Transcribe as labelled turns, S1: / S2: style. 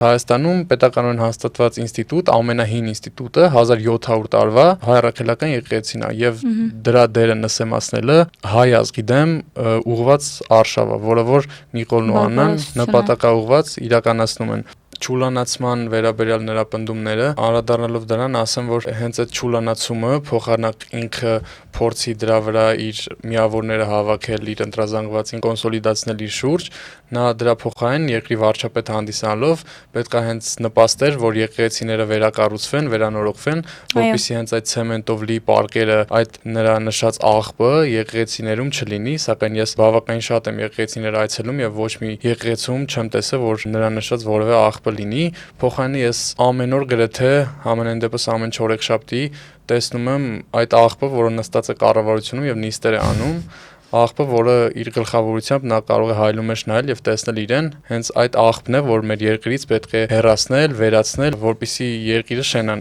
S1: Հայաստանում պետականորեն հաստատված ինստիտուտ, ամենահին ինստիտուտը 1700 տարվա հայ առաքելական եկեղեցին է եւ դրա դերը նսեմացնելը հայ ազգի դեմ ուղղված արշավ է, որը որ Նիկոլն ու Աննան նպատակաուղղված իրականացնում են։ Չուլանացման վերաբերյալ նրա պնդումները, անդրադառնալով դրան, ասեմ, որ հենց այդ չուլանացումը փոխանակ ինքը փորձի դրա վրա իր միավորները հավաքել, իր ընտրազանգվածին կոնսոլիդացնել իր շուրջ, նա դրա փոխարեն երկրի վարչապետ հանդիսանալով պետք է հենց նպաստեր, որ եկեղեցիները վերակառուցվեն, վերանորոգվեն, որպեսզի հենց այդ ցեմենտով լի պարկերը, այդ նրա նշած աղբը եկեղեցիներում չլինի, սակայն ես բավականին շատ եմ եկեղեցիներ այցելում եւ ոչ մի եկեղեցում չեմ տեսել, որ նրա նշած որևէ աղբը լինի, փոխարենը ես ամեն օր գրեթե ամենայն դեպս ամեն չորեքշաբթի տեսնում եմ այդ աղբը, որը նստած է կառավարությունում եւ նիստեր է անում, աղբը, որը իր գլխավորությամբ նա կարող է հայլու մեջ նայել եւ տեսնել իրեն, հենց այդ աղբն է, որ մեր երկրից պետք է հեռացնել, վերացնել, որպեսզի երկիրը շենանա։